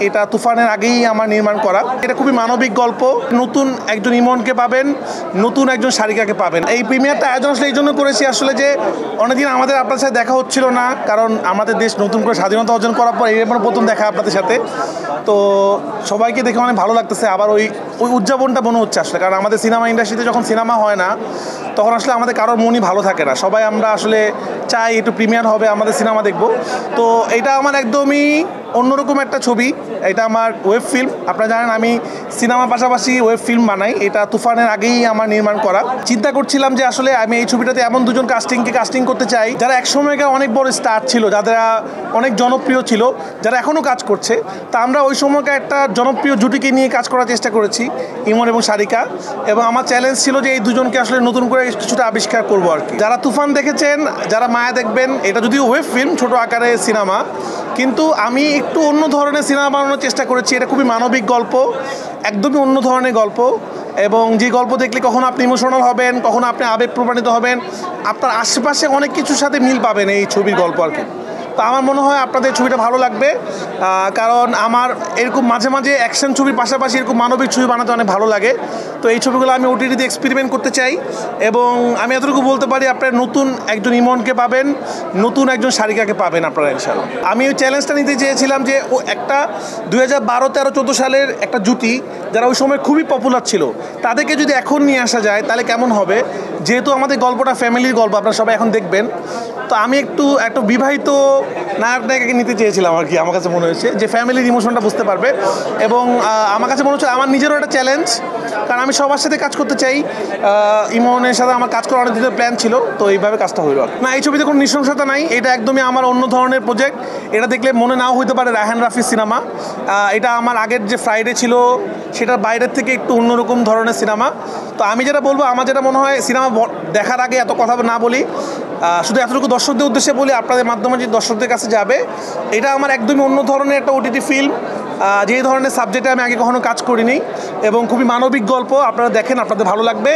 এটা তুফানের আগেই আমার নির্মাণ করা। এটা খুবই মানবিক গল্প। নতুন একজন ইমনকে পাবেন, নতুন একজন সারিকাকে পাবেন। এই প্রিমিয়ারটা আয়োজন আসলে এই জন্য করেছি আসলে যে অনেকদিন আমাদের আপনাদের সাথে দেখা হচ্ছিল না, কারণ আমাদের দেশ নতুন করে স্বাধীনতা অর্জন করার পর এর প্রথম দেখা আপনাদের সাথে। তো সবাইকে দেখে অনেক ভালো লাগতেছে। আবার ওই উদযাপনটা মনে হচ্ছে আসলে, কারণ আমাদের সিনেমা ইন্ডাস্ট্রিতে যখন সিনেমা হয় না তখন আসলে আমাদের কারোর মনই ভালো থাকে না। সবাই আমরা আসলে চাই একটু প্রিমিয়ার হবে, আমাদের সিনেমা দেখব। তো এটা আমার একদমই অন্যরকম একটা ছবি। এটা আমার ওয়েব ফিল্ম। আপনারা জানেন আমি সিনেমার পাশাপাশি ওয়েব ফিল্ম বানাই। এটা তুফানের আগেই আমার নির্মাণ করা। চিন্তা করছিলাম যে আসলে আমি এই ছবিটাতে এমন দুজন কাস্টিং করতে চাই যারা একসময়কার অনেক বড় স্টার ছিল, যারা অনেক জনপ্রিয় ছিল, যারা এখনও কাজ করছে। তা আমরা ওই সময়কার একটা জনপ্রিয় জুটিকে নিয়ে কাজ করার চেষ্টা করেছি, ইমন এবং সারিকা। এবং আমার চ্যালেঞ্জ ছিল যে এই দুজনকে আসলে নতুন করে কিছুটা আবিষ্কার করবো আর কি। যারা তুফান দেখেছেন, যারা মায়া দেখবেন, এটা যদিও ওয়েব ফিল্ম, ছোট আকারে সিনেমা, কিন্তু আমি একটু অন্য ধরনের সিনেমা বানানোর চেষ্টা করেছি। এটা খুবই মানবিক গল্প, একদমই অন্য ধরনের গল্প। এবং যে গল্প দেখলে কখনো আপনি ইমোশনাল হবেন, কখনো আপনি আবেগ প্রমাণিত হবেন, আপনার আশেপাশে অনেক কিছুর সাথে মিল পাবেন এই ছবির গল্প আর কি। তো আমার মনে হয় আপনাদের ছবিটা ভালো লাগবে, কারণ আমার এরকম মাঝে মাঝে অ্যাকশন ছবির পাশাপাশি এরকম মানবিক ছবি বানাতে অনেক ভালো লাগে। তো এই ছবিগুলো আমি ওটিটিতে এক্সপেরিমেন্ট করতে চাই। এবং আমি এতটুকু বলতে পারি, আপনারা নতুন একজন ইমনকে পাবেন, নতুন একজন সারিকাকে পাবেন আপনারা ইনশাআল্লাহ। আমি ওই চ্যালেঞ্জটা নিতে চেয়েছিলাম যে ও একটা 2012, 13, 14 সালের একটা জুটি যারা ওই সময় খুবই পপুলার ছিল, তাদেরকে যদি এখন নিয়ে আসা যায় তাহলে কেমন হবে। যেহেতু আমাদের গল্পটা ফ্যামিলির গল্প, আপনারা সবাই এখন দেখবেন। তো আমি একটা বিবাহিত নায়কটাকে নিতে চেয়েছিলাম আর কি। আমার কাছে মনে হয়েছে যে ফ্যামিলির ইমোশনটা বুঝতে পারবে। এবং আমার কাছে মনে হচ্ছে আমার নিজেরও একটা চ্যালেঞ্জ, কারণ আমি সবার সাথে কাজ করতে চাই। ইমনের সাথে আমার কাজ করার অনেক দিনের প্ল্যান ছিল, তো এইভাবে কাজটা হইল না। এই ছবিতে কোনো নৃশংসতা নাই, এটা একদমই আমার অন্য ধরনের প্রজেক্ট। এটা দেখলে মনে নাও হইতে পারে রায়হান রাফির সিনেমা। এটা আমার আগের যে ফ্রাইডে ছিল সেটার বাইরের থেকে একটু অন্যরকম ধরনের সিনেমা। তো আমি যেটা বলবো, আমার যেটা মনে হয়, সিনেমা দেখার আগে এত কথা না বলি, শুধু এতটুকু দর্শকদের উদ্দেশ্যে বলি, আপনাদের মাধ্যমে যে দর্শকদের কাছে যাবে, এটা আমার একদমই অন্য ধরনের একটা ওটিটি ফিল্ম, যে ধরনের সাবজেক্টে আমি আগে কখনো কাজ করিনি। এবং খুবই মানবিক গল্প। আপনারা দেখেন, আপনাদের ভালো লাগবে।